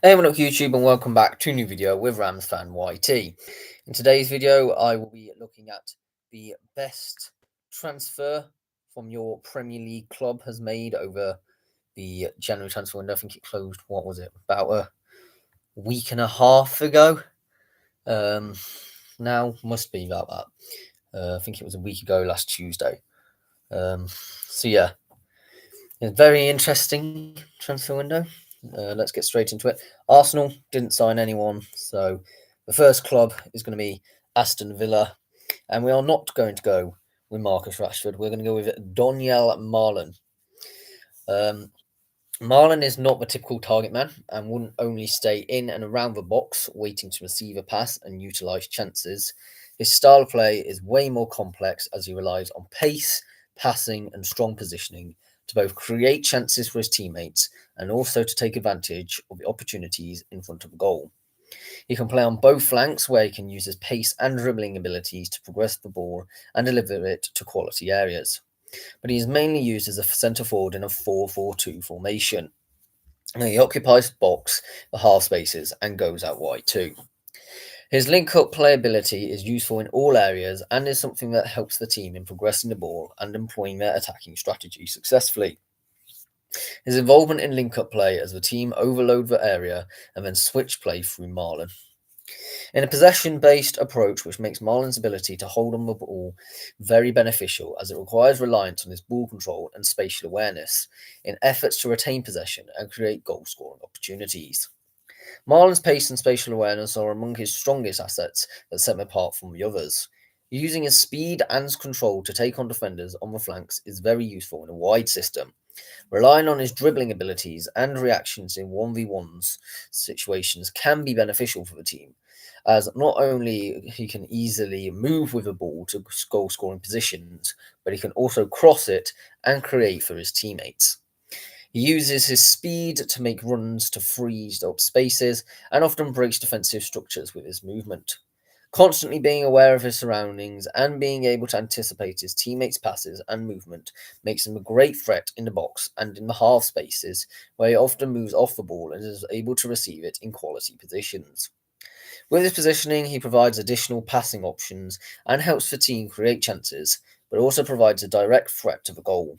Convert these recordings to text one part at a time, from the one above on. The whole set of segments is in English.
Hey, what up YouTube, and welcome back to a new video with Rams Fan YT. In today's video, I will be looking at the best transfer from your Premier League club has made over the January transfer window. I think it closed, what was it, about a week and a half ago? Now, must be about that. I think it was a week ago last Tuesday. So yeah, it's a very interesting transfer window. Let's get straight into it. Arsenal didn't sign anyone, so the first club is going to be Aston Villa, and we are not going to go with Marcus Rashford. We're going to go with Donyell Marlon. Marlon is not the typical target man and wouldn't only stay in and around the box waiting to receive a pass and utilise chances. His style of play is way more complex as he relies on pace, passing, and strong positioning to both create chances for his teammates and also to take advantage of the opportunities in front of the goal. He can play on both flanks where he can use his pace and dribbling abilities to progress the ball and deliver it to quality areas. But he is mainly used as a centre forward in a 4-4-2 formation. He occupies box, the half spaces, and goes out wide too. His link-up playability is useful in all areas and is something that helps the team in progressing the ball and employing their attacking strategy successfully. His involvement in link-up play as the team overload the area and then switch play through Marlon. In a possession-based approach, which makes Marlon's ability to hold on the ball very beneficial, as it requires reliance on his ball control and spatial awareness in efforts to retain possession and create goal-scoring opportunities. Marlon's pace and spatial awareness are among his strongest assets that set him apart from the others. Using his speed and control to take on defenders on the flanks is very useful in a wide system. Relying on his dribbling abilities and reactions in 1v1s situations can be beneficial for the team, as not only he can easily move with the ball to goal scoring positions, but he can also cross it and create for his teammates. He uses his speed to make runs to freeze up spaces and often breaks defensive structures with his movement. Constantly being aware of his surroundings and being able to anticipate his teammates' passes and movement makes him a great threat in the box and in the half spaces, where he often moves off the ball and is able to receive it in quality positions. With his positioning, he provides additional passing options and helps the team create chances, but also provides a direct threat to the goal.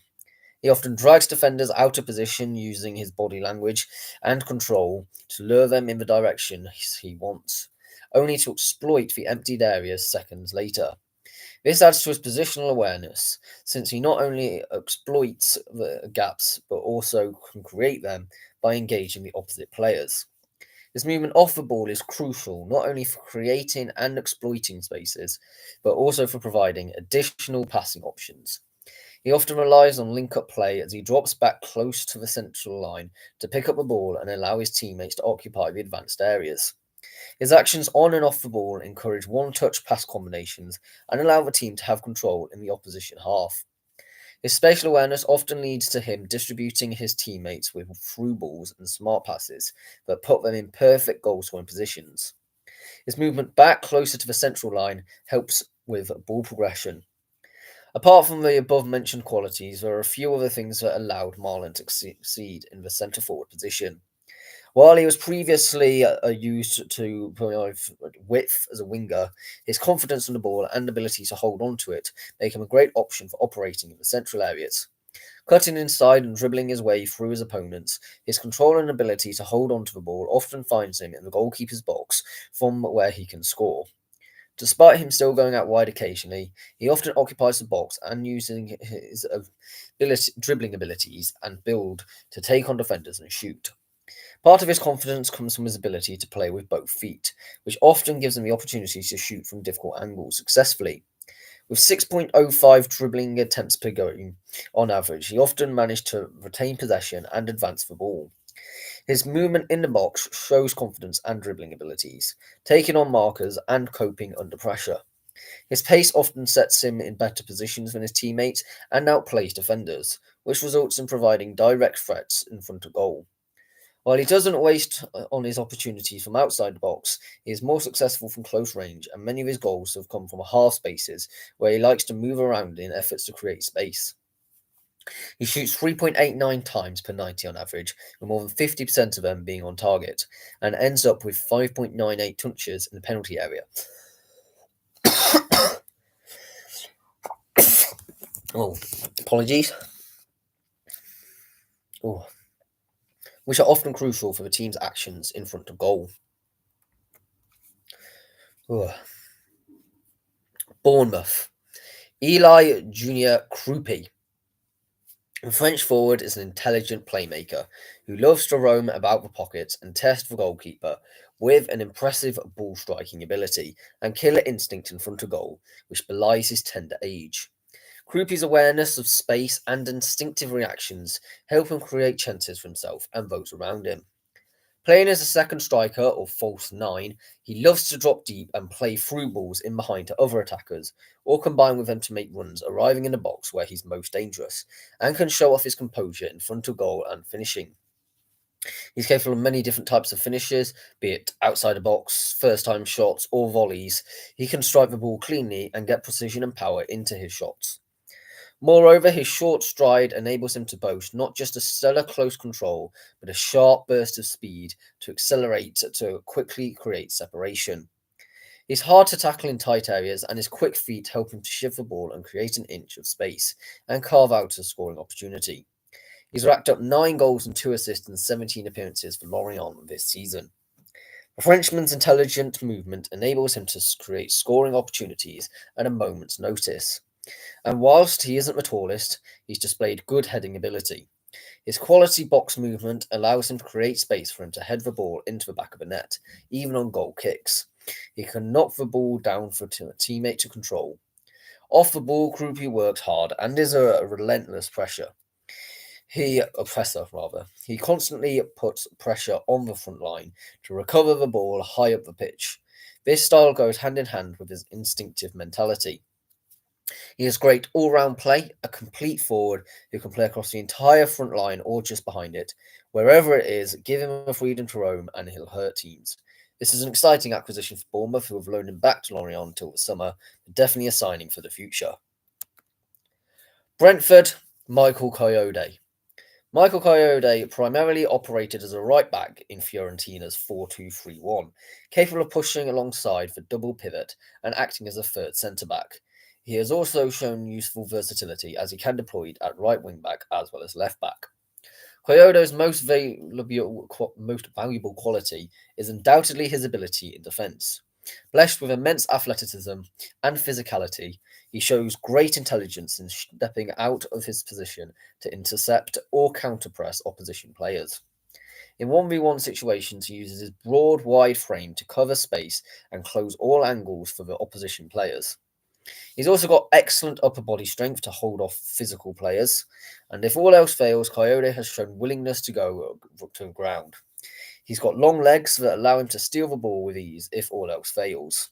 He often drags defenders out of position using his body language and control to lure them in the direction he wants, only to exploit the emptied areas seconds later. This adds to his positional awareness, since he not only exploits the gaps but also can create them by engaging the opposite players. His movement off the ball is crucial not only for creating and exploiting spaces, but also for providing additional passing options. He often relies on link-up play as he drops back close to the central line to pick up the ball and allow his teammates to occupy the advanced areas. His actions on and off the ball encourage one-touch pass combinations and allow the team to have control in the opposition half. His spatial awareness often leads to him distributing his teammates with through balls and smart passes that put them in perfect goal-scoring positions. His movement back closer to the central line helps with ball progression. Apart from the above mentioned qualities, there are a few other things that allowed Marlon to succeed in the centre forward position. While he was previously used to provide width as a winger, his confidence on the ball and ability to hold on to it make him a great option for operating in the central areas. Cutting inside and dribbling his way through his opponents, his control and ability to hold on to the ball often finds him in the goalkeeper's box from where he can score. Despite him still going out wide occasionally, he often occupies the box and using his dribbling abilities and build to take on defenders and shoot. Part of his confidence comes from his ability to play with both feet, which often gives him the opportunity to shoot from difficult angles successfully. With 6.05 dribbling attempts per game on average, he often managed to retain possession and advance the ball. His movement in the box shows confidence and dribbling abilities, taking on markers and coping under pressure. His pace often sets him in better positions than his teammates and outplays defenders, which results in providing direct threats in front of goal. While he doesn't waste on his opportunities from outside the box, he is more successful from close range, and many of his goals have come from half spaces where he likes to move around in efforts to create space. He shoots 3.89 times per 90 on average, with more than 50% of them being on target, and ends up with 5.98 touches in the penalty area. Oh, apologies. Oh, which are often crucial for the team's actions in front of goal. Oh. Bournemouth. Eli Junior Krupi. The French forward is an intelligent playmaker who loves to roam about the pocket and test the goalkeeper with an impressive ball striking ability and killer instinct in front of goal, which belies his tender age. Krupi's awareness of space and instinctive reactions help him create chances for himself and those around him. Playing as a second striker or false nine, he loves to drop deep and play through balls in behind to other attackers, or combine with them to make runs, arriving in the box where he's most dangerous, and can show off his composure in front of goal and finishing. He's capable of many different types of finishes, be it outside the box, first time shots, or volleys. He can strike the ball cleanly and get precision and power into his shots. Moreover, his short stride enables him to boast not just a stellar close control, but a sharp burst of speed to accelerate to quickly create separation. He's hard to tackle in tight areas, and his quick feet help him to shift the ball and create an inch of space and carve out a scoring opportunity. He's racked up 9 goals and 2 assists in 17 appearances for Lorient this season. The Frenchman's intelligent movement enables him to create scoring opportunities at a moment's notice. And whilst he isn't the tallest, he's displayed good heading ability. His quality box movement allows him to create space for him to head the ball into the back of the net, even on goal kicks. He can knock the ball down for a teammate to control. Off the ball, Krupi works hard and is a relentless oppressor. He constantly puts pressure on the front line to recover the ball high up the pitch. This style goes hand in hand with his instinctive mentality. He has great all-round play, a complete forward who can play across the entire front line or just behind it. Wherever it is, give him the freedom to roam and he'll hurt teams. This is an exciting acquisition for Bournemouth, who have loaned him back to Lorient until the summer, but definitely a signing for the future. Brentford, Michael Coyote. Michael Coyote primarily operated as a right back in Fiorentina's 4-2-3-1, capable of pushing alongside for double pivot and acting as a third centre-back. He has also shown useful versatility as he can deploy at right wing back as well as left back. Coyote's most valuable quality is undoubtedly his ability in defence. Blessed with immense athleticism and physicality, he shows great intelligence in stepping out of his position to intercept or counter-press opposition players. In 1v1 situations, he uses his broad, wide frame to cover space and close all angles for the opposition players. He's also got excellent upper body strength to hold off physical players, and if all else fails, Coyote has shown willingness to go to the ground. He's got long legs that allow him to steal the ball with ease if all else fails.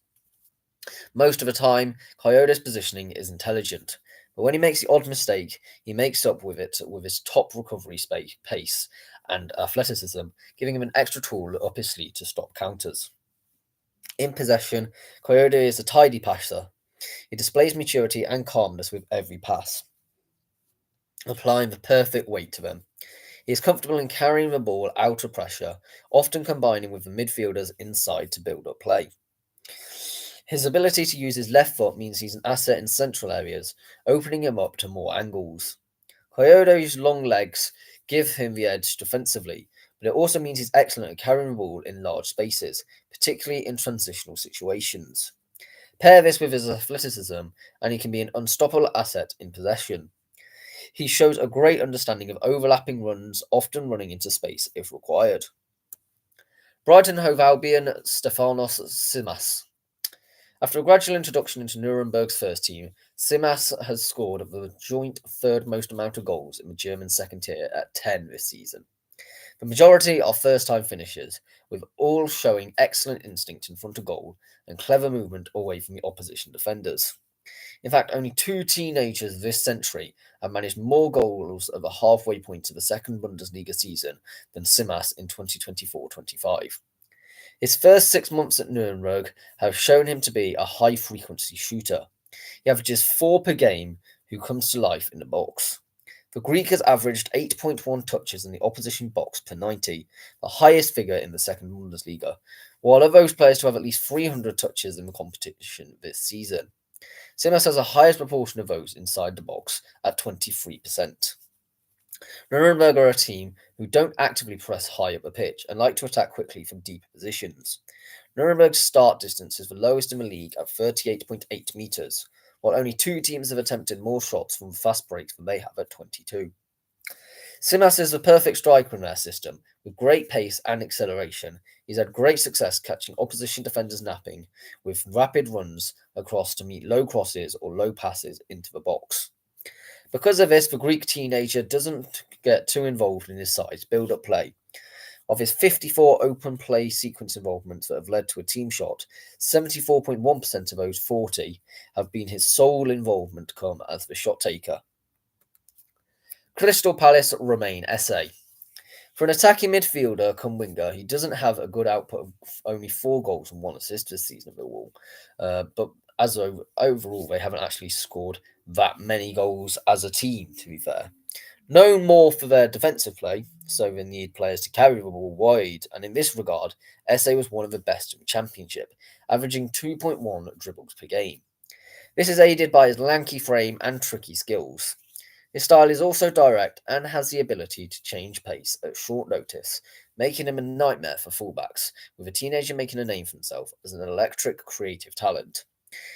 Most of the time, Coyote's positioning is intelligent, but when he makes the odd mistake, he makes up with it with his top recovery pace and athleticism, giving him an extra tool up his sleeve to stop counters. In possession, Coyote is a tidy passer. He displays maturity and calmness with every pass, applying the perfect weight to them. He is comfortable in carrying the ball out of pressure, often combining with the midfielders inside to build up play. His ability to use his left foot means he's an asset in central areas, opening him up to more angles. Coyote's long legs give him the edge defensively, but it also means he's excellent at carrying the ball in large spaces, particularly in transitional situations. Pair this with his athleticism, and he can be an unstoppable asset in possession. He shows a great understanding of overlapping runs, often running into space if required. Brighton Hove Albion, Stefanos Tsimas. After a gradual introduction into Nuremberg's first team, Tsimas has scored the joint third most amount of goals in the German second tier at 10 this season. The majority are first-time finishers, with all showing excellent instinct in front of goal and clever movement away from the opposition defenders. In fact, only 2 teenagers this century have managed more goals at the halfway point of the second Bundesliga season than Tsimas in 2024-25. His first 6 months at Nuremberg have shown him to be a high-frequency shooter. He averages 4 per game who comes to life in the box. The Greek has averaged 8.1 touches in the opposition box per 90, the highest figure in the second Bundesliga, while of those players to have at least 300 touches in the competition this season. Simas has the highest proportion of those inside the box at 23%. Nuremberg are a team who don't actively press high up the pitch and like to attack quickly from deep positions. Nuremberg's start distance is the lowest in the league at 38.8 metres, while only two teams have attempted more shots from fast breaks than they have at 22. Simas is the perfect striker in their system, with great pace and acceleration. He's had great success catching opposition defenders napping, with rapid runs across to meet low crosses or low passes into the box. Because of this, the Greek teenager doesn't get too involved in his side's build-up play. Of his 54 open play sequence involvements that have led to a team shot, 74.1% of those 40 have been his sole involvement come as the shot taker. Crystal Palace remain SA. For an attacking midfielder come winger, he doesn't have a good output of only 4 goals and 1 assist this season at Millwall. But as overall, they haven't actually scored that many goals as a team, to be fair. Known more for their defensive play, so they need players to carry the ball wide, and in this regard, SA was one of the best in the Championship, averaging 2.1 dribbles per game. This is aided by his lanky frame and tricky skills. His style is also direct and has the ability to change pace at short notice, making him a nightmare for fullbacks, with a teenager making a name for himself as an electric, creative talent.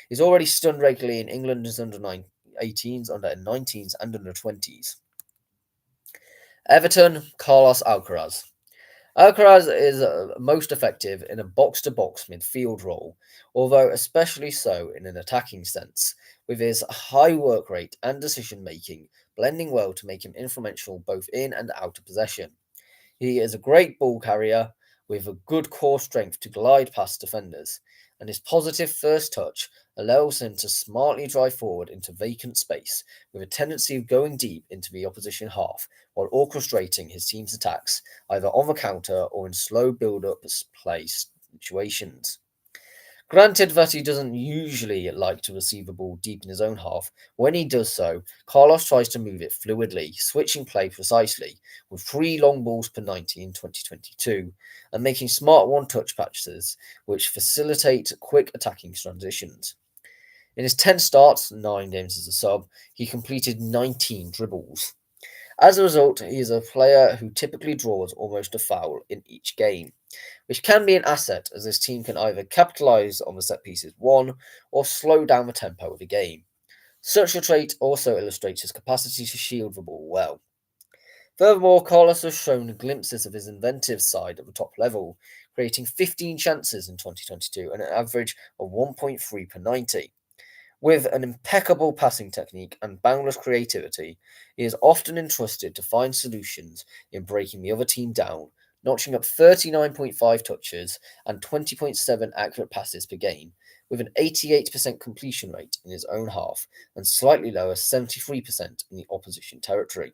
He's already stunned regularly in England's under 18s, under 19s, and under 20s. Everton, Carlos Alcaraz. Alcaraz is most effective in a box-to-box midfield role, although especially so in an attacking sense, with his high work rate and decision-making blending well to make him influential both in and out of possession. He is a great ball carrier with a good core strength to glide past defenders, and his positive first touch allows him to smartly drive forward into vacant space with a tendency of going deep into the opposition half while orchestrating his team's attacks either on the counter or in slow build-up play situations. Granted that he doesn't usually like to receive the ball deep in his own half, when he does so, Carlos tries to move it fluidly, switching play precisely, with 3 long balls per 90 in 2022, and making smart one-touch passes which facilitate quick attacking transitions. In his 10 starts, 9 games as a sub, he completed 19 dribbles. As a result, he is a player who typically draws almost a foul in each game, which can be an asset as this team can either capitalise on the set pieces won or slow down the tempo of the game. Such a trait also illustrates his capacity to shield the ball well. Furthermore, Carlos has shown glimpses of his inventive side at the top level, creating 15 chances in 2022 and an average of 1.3 per 90. With an impeccable passing technique and boundless creativity, he is often entrusted to find solutions in breaking the other team down, notching up 39.5 touches and 20.7 accurate passes per game, with an 88% completion rate in his own half and slightly lower 73% in the opposition territory.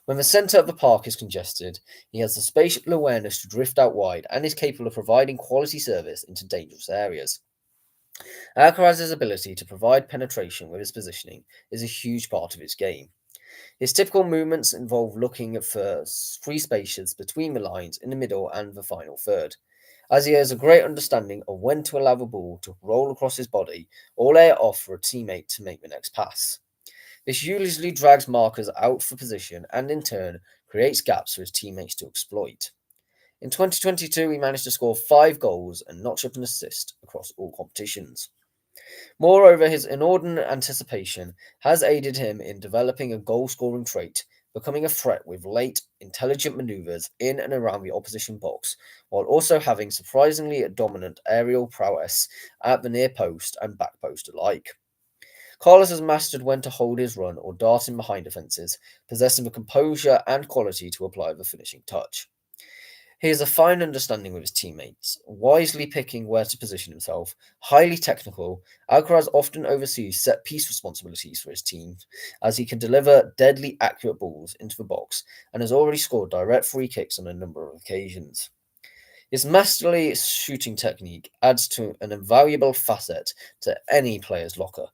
When the centre of the park is congested, he has the spatial awareness to drift out wide and is capable of providing quality service into dangerous areas. Alcaraz's ability to provide penetration with his positioning is a huge part of his game. His typical movements involve looking for free spaces between the lines in the middle and the final third, as he has a great understanding of when to allow the ball to roll across his body or lay it off for a teammate to make the next pass. This usually drags markers out for position and in turn creates gaps for his teammates to exploit. In 2022, he managed to score 5 goals and notch up an assist across all competitions. Moreover, his inordinate anticipation has aided him in developing a goal-scoring trait, becoming a threat with late, intelligent manoeuvres in and around the opposition box, while also having surprisingly dominant aerial prowess at the near post and back post alike. Carlos has mastered when to hold his run or dart in behind defences, possessing the composure and quality to apply the finishing touch. He has a fine understanding with his teammates, wisely picking where to position himself, highly technical. Alcaraz often oversees set-piece responsibilities for his team, as he can deliver deadly accurate balls into the box and has already scored direct free kicks on a number of occasions. His masterly shooting technique adds to an invaluable facet to any player's locker.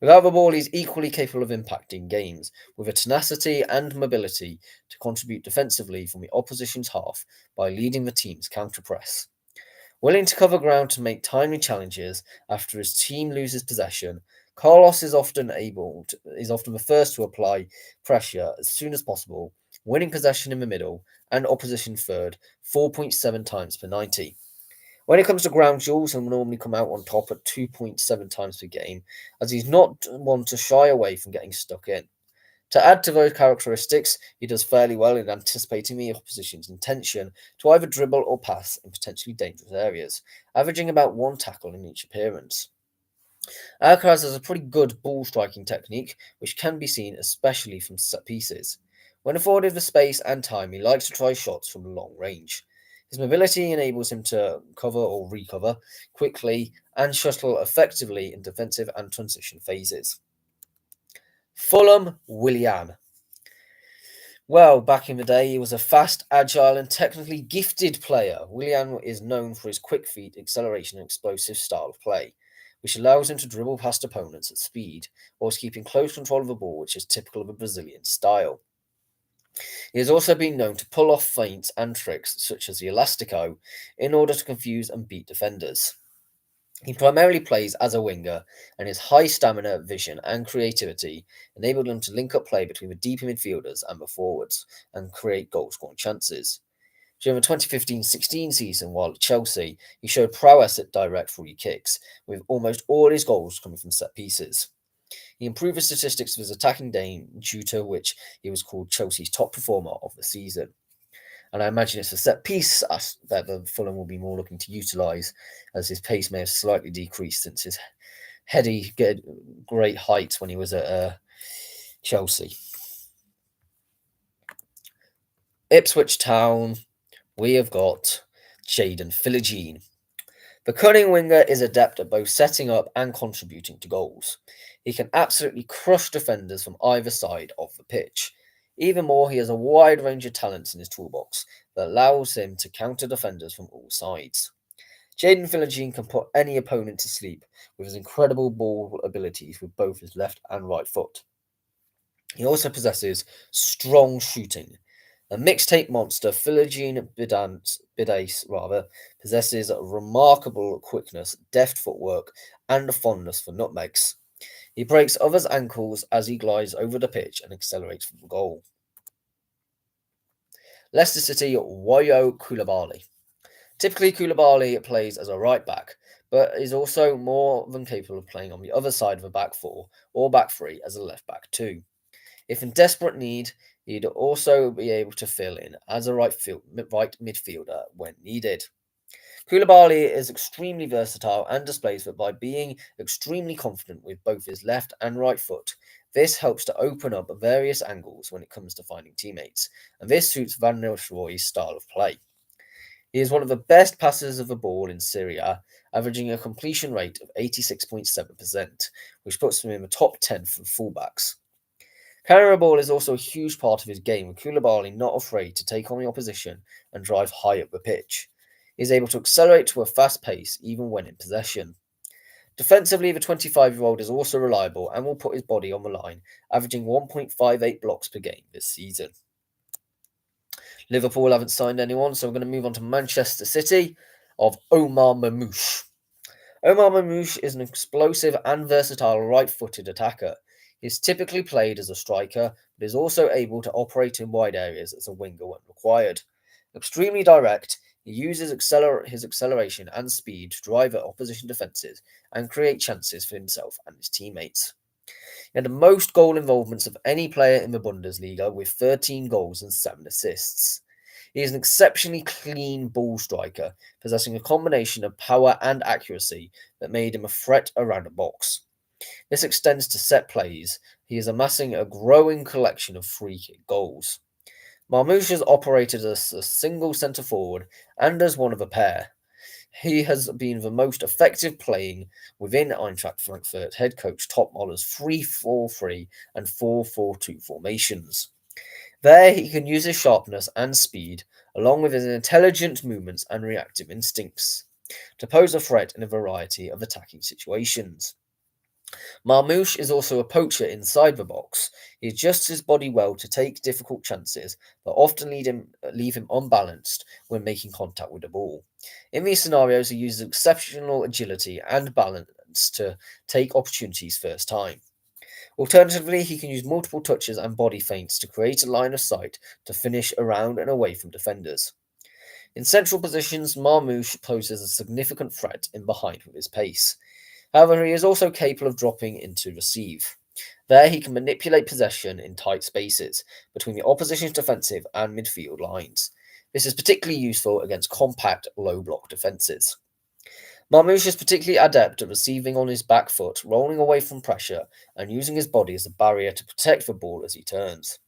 Without the ball, he's equally capable of impacting games, with a tenacity and mobility to contribute defensively from the opposition's half by leading the team's counter-press. Willing to cover ground to make timely challenges after his team loses possession, Carlos is often the first to apply pressure as soon as possible, winning possession in the middle and opposition third 4.7 times per 90. When it comes to ground duels, he'll normally come out on top at 2.7 times per game, as he's not one to shy away from getting stuck in. To add to those characteristics, he does fairly well in anticipating the opposition's intention to either dribble or pass in potentially dangerous areas, averaging about one tackle in each appearance. Alcaraz has a pretty good ball striking technique, which can be seen especially from set pieces. When afforded the space and time, he likes to try shots from long range. His mobility enables him to cover or recover quickly and shuttle effectively in defensive and transition phases. Fulham Willian. Well, back in the day, he was a fast, agile, and technically gifted player. Willian is known for his quick feet, acceleration, and explosive style of play, which allows him to dribble past opponents at speed, whilst keeping close control of the ball, which is typical of a Brazilian style. He has also been known to pull off feints and tricks, such as the elastico, in order to confuse and beat defenders. He primarily plays as a winger, and his high stamina, vision, and creativity enabled him to link up play between the deeper midfielders and the forwards and create goal scoring chances. During the 2015-16 season, while at Chelsea, he showed prowess at direct free kicks, with almost all his goals coming from set pieces. He improved the statistics of his attacking game, due to which he was called Chelsea's top performer of the season. And I imagine it's a set piece that the Fulham will be more looking to utilise, as his pace may have slightly decreased since his heady, great heights when he was at Chelsea. Ipswich Town, we have got Jadon Philogene. The cunning winger is adept at both setting up and contributing to goals. He can absolutely crush defenders from either side of the pitch. Even more, he has a wide range of talents in his toolbox that allows him to counter defenders from all sides. Jadon Philogene can put any opponent to sleep with his incredible ball abilities with both his left and right foot. He also possesses strong shooting. A mixtape monster, Philogene Bidace possesses remarkable quickness, deft footwork, and a fondness for nutmegs. He breaks others' ankles as he glides over the pitch and accelerates for the goal. Leicester City, Wayo Koulibaly. Typically, Koulibaly plays as a right back, but is also more than capable of playing on the other side of a back four or back three as a left back too. If in desperate need, he'd also be able to fill in as a right midfielder when needed. Koulibaly is extremely versatile and displays that by being extremely confident with both his left and right foot. This helps to open up various angles when it comes to finding teammates, and this suits Van Nistelrooy's style of play. He is one of the best passers of the ball in Serie A, averaging a completion rate of 86.7%, which puts him in the top 10 for fullbacks. Carrying the ball is also a huge part of his game, with Koulibaly not afraid to take on the opposition and drive high up the pitch. He is able to accelerate to a fast pace even when in possession. Defensively, the 25-year-old is also reliable and will put his body on the line, averaging 1.58 blocks per game this season. Liverpool haven't signed anyone, so we're going to move on to Manchester City of Omar Mamouche. Omar Mamouche is an explosive and versatile right-footed attacker. He is typically played as a striker, but is also able to operate in wide areas as a winger when required. Extremely direct, he uses his acceleration and speed to drive at opposition defences and create chances for himself and his teammates. He had the most goal involvements of any player in the Bundesliga, with 13 goals and 7 assists. He is an exceptionally clean ball striker, possessing a combination of power and accuracy that made him a threat around a box. This extends to set plays. He is amassing a growing collection of free kick goals. Marmouche has operated as a single centre forward and as one of a pair. He has been the most effective playing within Eintracht Frankfurt head coach Top Muller's 3-4-3 and 4-4-2 formations. There, he can use his sharpness and speed, along with his intelligent movements and reactive instincts, to pose a threat in a variety of attacking situations. Marmoush is also a poacher inside the box. He adjusts his body well to take difficult chances, but often leave him unbalanced when making contact with the ball. In these scenarios, he uses exceptional agility and balance to take opportunities first time. Alternatively, he can use multiple touches and body feints to create a line of sight to finish around and away from defenders. In central positions, Marmoush poses a significant threat in behind with his pace. However, he is also capable of dropping into receive. There, he can manipulate possession in tight spaces between the opposition's defensive and midfield lines. This is particularly useful against compact, low block defences. Marmoush is particularly adept at receiving on his back foot, rolling away from pressure, and using his body as a barrier to protect the ball as he turns.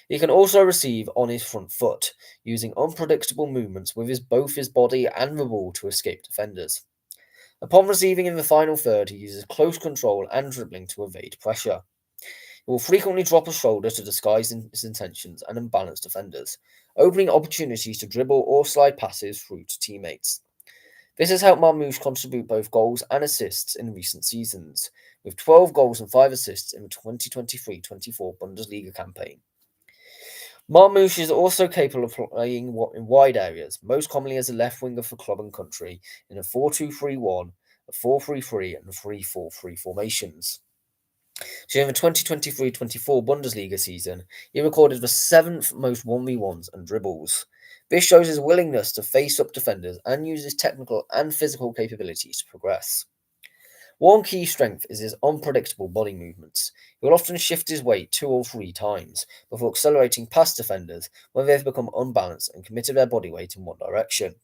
He can also receive on his front foot, using unpredictable movements with both his body and the ball to escape defenders. Upon receiving in the final third, he uses close control and dribbling to evade pressure. He will frequently drop a shoulder to disguise his intentions and unbalance defenders, opening opportunities to dribble or slide passes through to teammates. This has helped Marmoush contribute both goals and assists in recent seasons, with 12 goals and 5 assists in the 2023-24 Bundesliga campaign. Marmoush is also capable of playing in wide areas, most commonly as a left winger for club and country, in a 4-2-3-1, a 4-3-3, and 3-4-3 formations. During the 2023-24 Bundesliga season, he recorded the 7th most 1v1s and dribbles. This shows his willingness to face up defenders and use his technical and physical capabilities to progress. One key strength is his unpredictable body movements. He will often shift his weight 2 or 3 times before accelerating past defenders when they have become unbalanced and committed their body weight in one direction.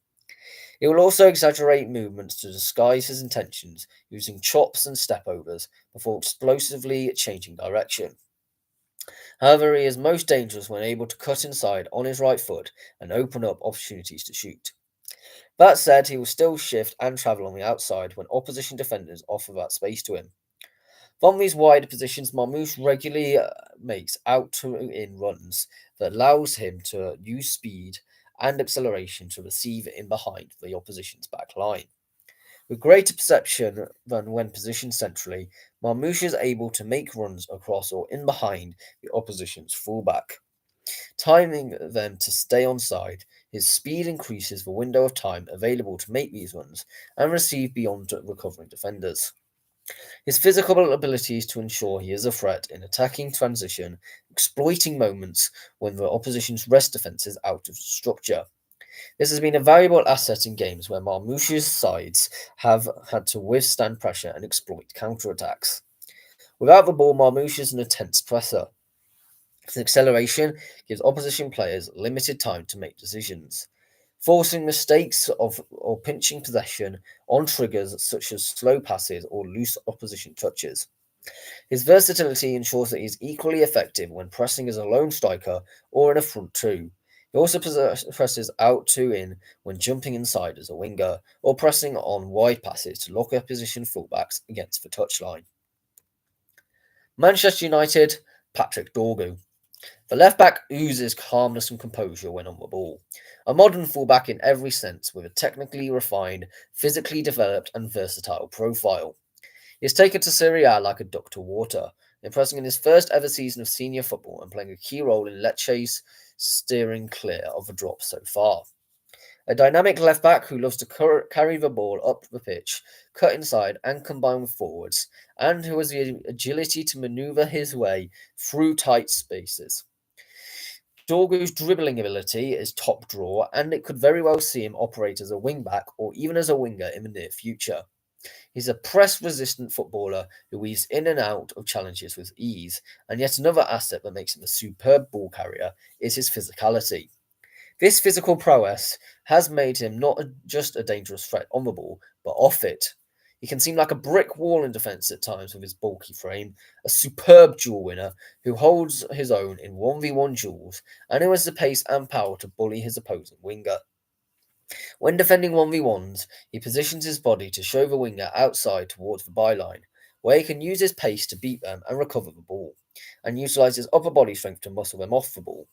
He will also exaggerate movements to disguise his intentions, using chops and stepovers before explosively changing direction. However, he is most dangerous when able to cut inside on his right foot and open up opportunities to shoot. That said, he will still shift and travel on the outside when opposition defenders offer that space to him. From these wide positions, Marmoush regularly makes out-to-in runs that allows him to use speed and acceleration to receive in behind the opposition's back line. With greater perception than when positioned centrally, Marmoush is able to make runs across or in behind the opposition's fullback. Timing them to stay onside, his speed increases the window of time available to make these runs and receive beyond recovering defenders. His physical abilities to ensure he is a threat in attacking transition, exploiting moments when the opposition's rest defense is out of structure. This has been a valuable asset in games where Marmoush's sides have had to withstand pressure and exploit counterattacks. Without the ball, Marmoush is an intense presser. His acceleration gives opposition players limited time to make decisions, forcing mistakes or pinching possession on triggers such as slow passes or loose opposition touches. His versatility ensures that he is equally effective when pressing as a lone striker or in a front two. He also presses out to in when jumping inside as a winger or pressing on wide passes to lock opposition fullbacks against the touchline. Manchester United, Patrick Dorgu. The left back oozes calmness and composure when on the ball. A modern fullback in every sense, with a technically refined, physically developed, and versatile profile. He is taken to Serie A like a duck to water, impressing in his first ever season of senior football and playing a key role in Lecce's steering clear of the drop so far. A dynamic left back who loves to carry the ball up the pitch, cut inside, and combine with forwards, and who has the agility to maneuver his way through tight spaces. Dorgu's dribbling ability is top draw, and it could very well see him operate as a wing back or even as a winger in the near future. He's a press-resistant footballer who weaves in and out of challenges with ease, and yet another asset that makes him a superb ball carrier is his physicality. This physical prowess has made him not just a dangerous threat on the ball, but off it. He can seem like a brick wall in defence at times with his bulky frame, a superb duel winner who holds his own in 1v1 duels, and who has the pace and power to bully his opposing winger. When defending 1v1s, he positions his body to show the winger outside towards the byline, where he can use his pace to beat them and recover the ball, and utilise his upper body strength to muscle them off the ball.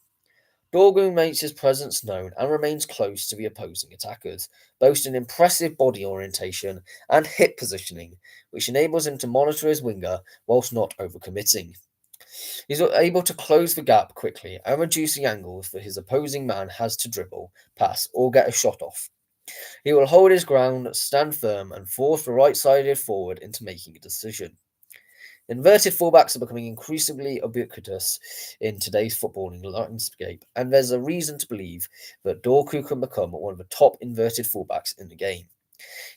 Dorgu makes his presence known and remains close to the opposing attackers, boasting impressive body orientation and hip positioning, which enables him to monitor his winger whilst not overcommitting. He's able to close the gap quickly and reduce the angles that his opposing man has to dribble, pass, or get a shot off. He will hold his ground, stand firm, and force the right sided forward into making a decision. Inverted fullbacks are becoming increasingly ubiquitous in today's footballing landscape, and there's a reason to believe that Dorku can become one of the top inverted fullbacks in the game.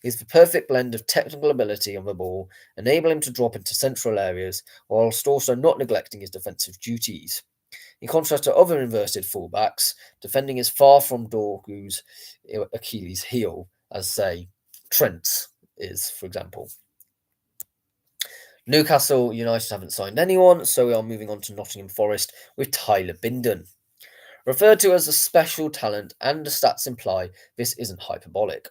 He's the perfect blend of technical ability on the ball, enabling him to drop into central areas, whilst also not neglecting his defensive duties. In contrast to other inverted fullbacks, defending is far from Dorgu's Achilles heel, as say Trent's is, for example. Newcastle United haven't signed anyone, so we are moving on to Nottingham Forest with Tyler Bindon. Referred to as a special talent, and the stats imply this isn't hyperbolic.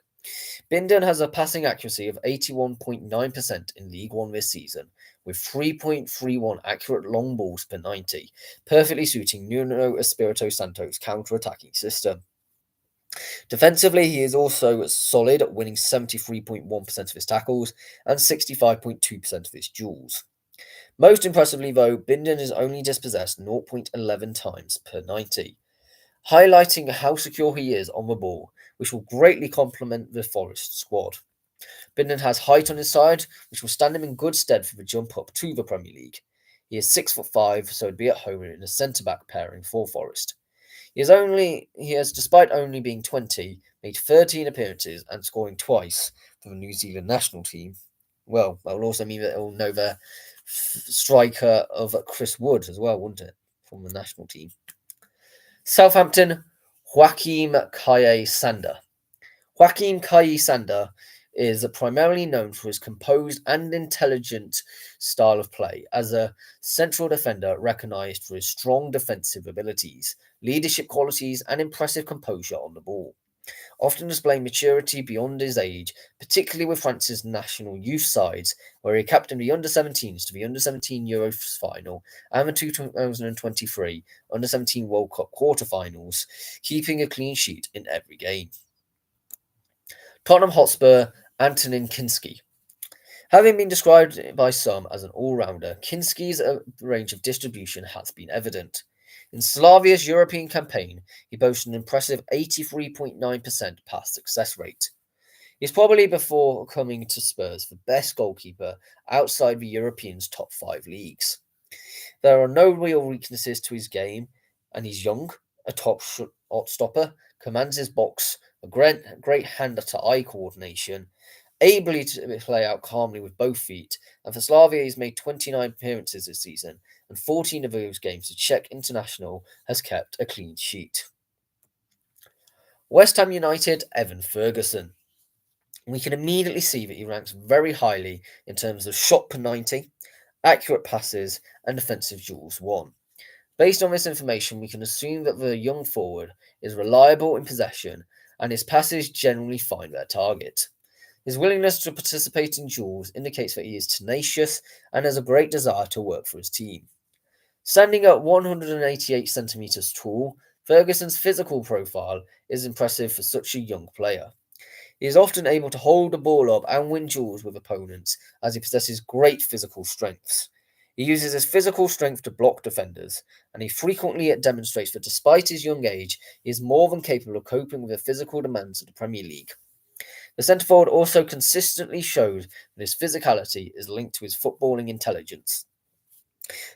Bindon has a passing accuracy of 81.9% in League One this season, with 3.31 accurate long balls per 90, perfectly suiting Nuno Espirito Santo's counter-attacking system. Defensively, he is also solid, winning 73.1% of his tackles and 65.2% of his duels. Most impressively, though, Bindon is only dispossessed 0.11 times per 90, highlighting how secure he is on the ball, which will greatly complement the Forest squad. Bindon has height on his side, which will stand him in good stead for the jump up to the Premier League. He is 6'5", so he'd be at home in a centre-back pairing for Forest. He has, despite only being 20, made 13 appearances and scoring twice for the New Zealand national team. Well, that will also mean that it will know the striker of Chris Wood as well, wouldn't it, from the national team? Southampton, Joachim Kaye Sander. Joachim Kaye Sander is primarily known for his composed and intelligent style of play as a central defender recognised for his strong defensive abilities, leadership qualities, and impressive composure on the ball. Often displaying maturity beyond his age, particularly with France's national youth sides, where he captained the under-17s to the under-17 Euros final and the 2023 under-17 World Cup quarter-finals, keeping a clean sheet in every game. Tottenham Hotspur, Antonin Kinski. Having been described by some as an all-rounder, Kinski's range of distribution has been evident. In Slavia's European campaign, he boasted an impressive 83.9% pass success rate. He's probably, before coming to Spurs, the best goalkeeper outside the Europeans' top 5 leagues. There are no real weaknesses to his game, and he's young, a top shot stopper, commands his box, a great hand-to-eye coordination, able to play out calmly with both feet, and for Slavia he's made 29 appearances this season, and 14 of those games the Czech international has kept a clean sheet. West Ham United, Evan Ferguson. We can immediately see that he ranks very highly in terms of shot per 90, accurate passes, and defensive duels won. Based on this information, we can assume that the young forward is reliable in possession and his passes generally find their target. His willingness to participate in duels indicates that he is tenacious and has a great desire to work for his team. Standing at 188 centimetres tall, Ferguson's physical profile is impressive for such a young player. He is often able to hold the ball up and win duels with opponents as he possesses great physical strengths. He uses his physical strength to block defenders, and he frequently demonstrates that despite his young age, he is more than capable of coping with the physical demands of the Premier League. The centre forward also consistently shows that his physicality is linked to his footballing intelligence.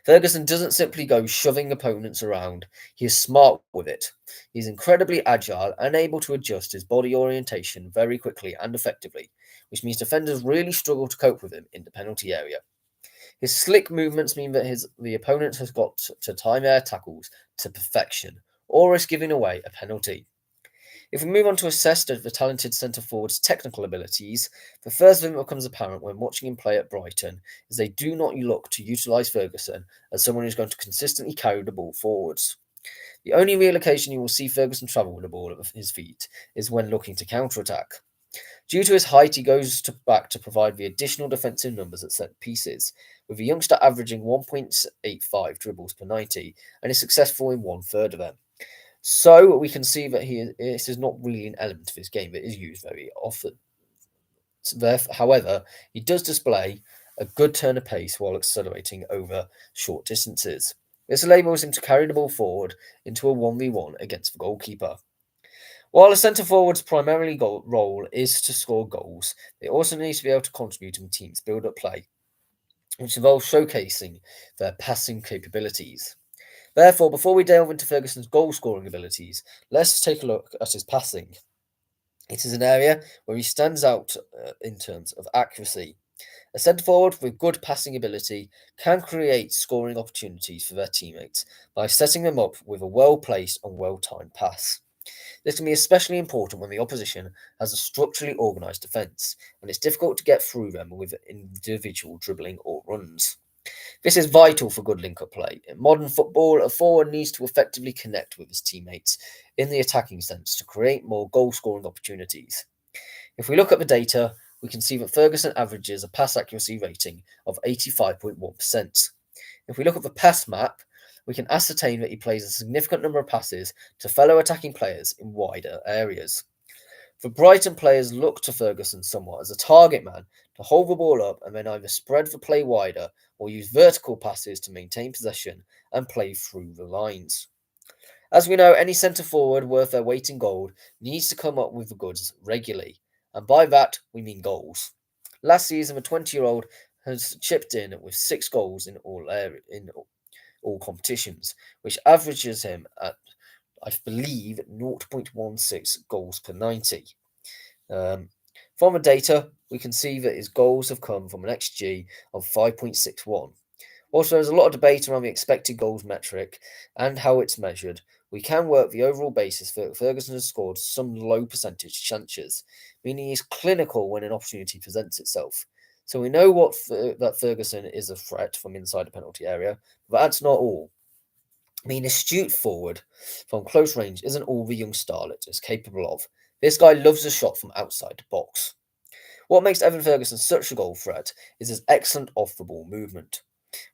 Ferguson doesn't simply go shoving opponents around, he is smart with it. He's incredibly agile and able to adjust his body orientation very quickly and effectively, which means defenders really struggle to cope with him in the penalty area. His slick movements mean that the opponent has got to time their tackles to perfection, or risk giving away a penalty. If we move on to assess the talented centre forward's technical abilities, the first thing that becomes apparent when watching him play at Brighton is they do not look to utilise Ferguson as someone who's going to consistently carry the ball forwards. The only real occasion you will see Ferguson travel with the ball at his feet is when looking to counter-attack. Due to his height, he goes back to provide the additional defensive numbers at set pieces, with the youngster averaging 1.85 dribbles per 90 and is successful in one-third of them. So we can see that this is not really an element of his game that is used very often. However, he does display a good turn of pace while accelerating over short distances. This enables him to carry the ball forward into a 1v1 against the goalkeeper. While a centre forward's primarily role is to score goals, they also need to be able to contribute in teams' build up play, which involves showcasing their passing capabilities. Therefore, before we delve into Ferguson's goal scoring abilities, let's take a look at his passing. It is an area where he stands out in terms of accuracy. A centre forward with good passing ability can create scoring opportunities for their teammates by setting them up with a well placed and well timed pass. This can be especially important when the opposition has a structurally organised defence and it's difficult to get through them with individual dribbling or runs. This is vital for good link up play. In modern football, a forward needs to effectively connect with his teammates in the attacking sense to create more goal scoring opportunities. If we look at the data, we can see that Ferguson averages a pass accuracy rating of 85.1%. If we look at the pass map, we can ascertain that he plays a significant number of passes to fellow attacking players in wider areas. The Brighton players look to Ferguson somewhat as a target man to hold the ball up and then either spread the play wider or use vertical passes to maintain possession and play through the lines. As we know, any centre forward worth their weight in gold needs to come up with the goods regularly, and by that we mean goals. Last season, the 20-year-old has chipped in with 6 goals in all competitions, which averages him at, I believe, 0.16 goals per 90. From the data, we can see that his goals have come from an XG of 5.61. Also, there's a lot of debate around the expected goals metric and how it's measured. We can work the overall basis that Ferguson has scored some low percentage chances, meaning he's clinical when an opportunity presents itself. So we know that Ferguson is a threat from inside the penalty area, but that's not all. Being astute forward from close range isn't all the young starlet is capable of. This guy loves a shot from outside the box. What makes Evan Ferguson such a goal threat is his excellent off the ball movement.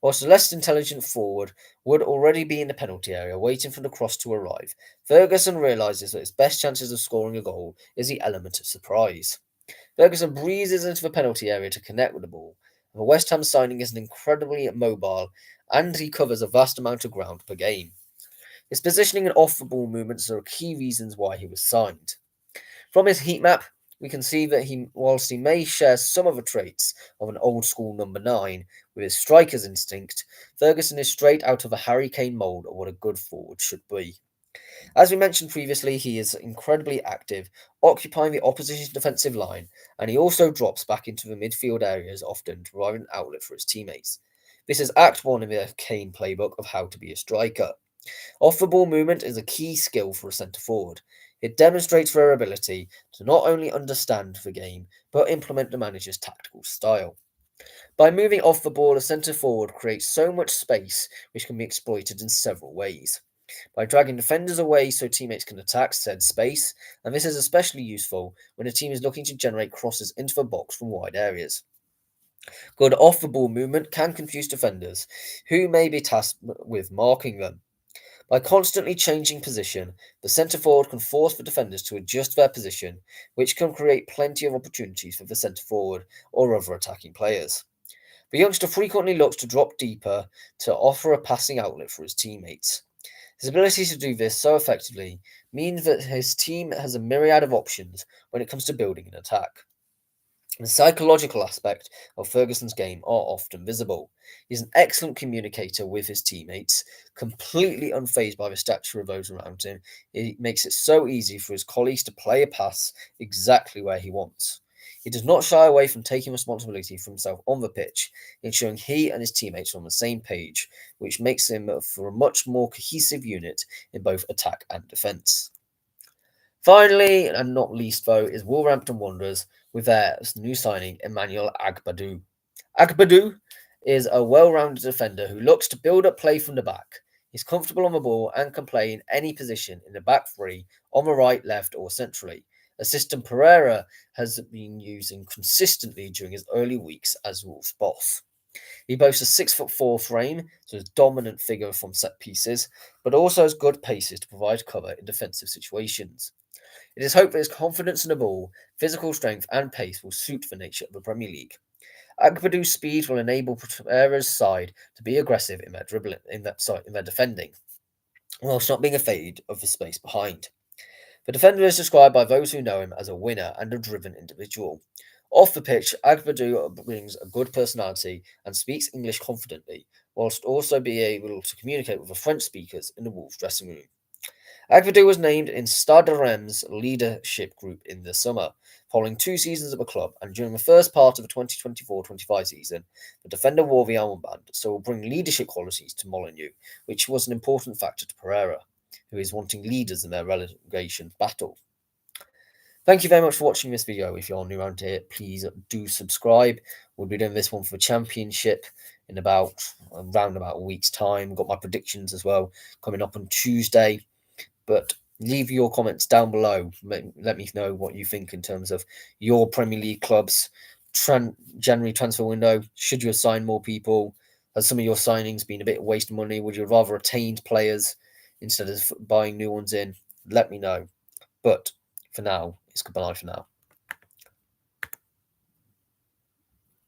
Whilst a less intelligent forward would already be in the penalty area waiting for the cross to arrive, Ferguson realises that his best chances of scoring a goal is the element of surprise. Ferguson breezes into the penalty area to connect with the ball. The West Ham signing is incredibly mobile and he covers a vast amount of ground per game. His positioning and off the ball movements are key reasons why he was signed. From his heat map, we can see that whilst he may share some of the traits of an old school number 9 with his striker's instinct, Ferguson is straight out of a Harry Kane mould of what a good forward should be. As we mentioned previously, he is incredibly active, occupying the opposition's defensive line, and he also drops back into the midfield areas often to provide an outlet for his teammates. This is Act 1 in the Kane playbook of how to be a striker. Off the ball movement is a key skill for a centre forward. It demonstrates their ability to not only understand the game, but implement the manager's tactical style. By moving off the ball, a centre forward creates so much space which can be exploited in several ways. By dragging defenders away so teammates can attack said space, and this is especially useful when a team is looking to generate crosses into the box from wide areas. Good off the ball movement can confuse defenders, who may be tasked with marking them. By constantly changing position, the centre forward can force the defenders to adjust their position, which can create plenty of opportunities for the centre forward or other attacking players. The youngster frequently looks to drop deeper to offer a passing outlet for his teammates. His ability to do this so effectively means that his team has a myriad of options when it comes to building an attack. The psychological aspect of Ferguson's game are often visible. He's an excellent communicator with his teammates, completely unfazed by the stature of those around him. It makes it so easy for his colleagues to play a pass exactly where he wants. He does not shy away from taking responsibility for himself on the pitch, ensuring he and his teammates are on the same page, which makes him for a much more cohesive unit in both attack and defence. Finally, and not least though, is Wolverhampton Wanderers with their new signing, Emmanuel Agbadou. Agbadou is a well-rounded defender who looks to build up play from the back. He's comfortable on the ball and can play in any position in the back three, on the right, left, or centrally. A system Pereira has been using consistently during his early weeks as Wolves' boss. He boasts a 6'4" frame, so his dominant figure from set pieces, but also has good paces to provide cover in defensive situations. It is hoped that his confidence in the ball, physical strength, and pace will suit the nature of the Premier League. Agbadou's speed will enable Pereira's side to be aggressive in their dribbling, in their defending, whilst not being afraid of the space behind. The defender is described by those who know him as a winner and a driven individual. Off the pitch, Agbadou brings a good personality and speaks English confidently, whilst also being able to communicate with the French speakers in the Wolves dressing room. Agbadou was named in Stade Reims' leadership group in the summer, following 2 seasons at the club, and during the first part of the 2024-25 season, the defender wore the armband, so will bring leadership qualities to Molineux, which was an important factor to Pereira, who is wanting leaders in their relegation battle. Thank you very much for watching this video. If you're new around here, please do subscribe. We'll be doing this one for the championship in around about a week's time. Got my predictions as well coming up on Tuesday. But leave your comments down below. Let me know what you think in terms of your Premier League clubs. January transfer window. Should you have signed more people? Has some of your signings been a bit of waste of money? Would you have rather retained players instead of buying new ones in? Let me know. But for now, it's goodbye for now.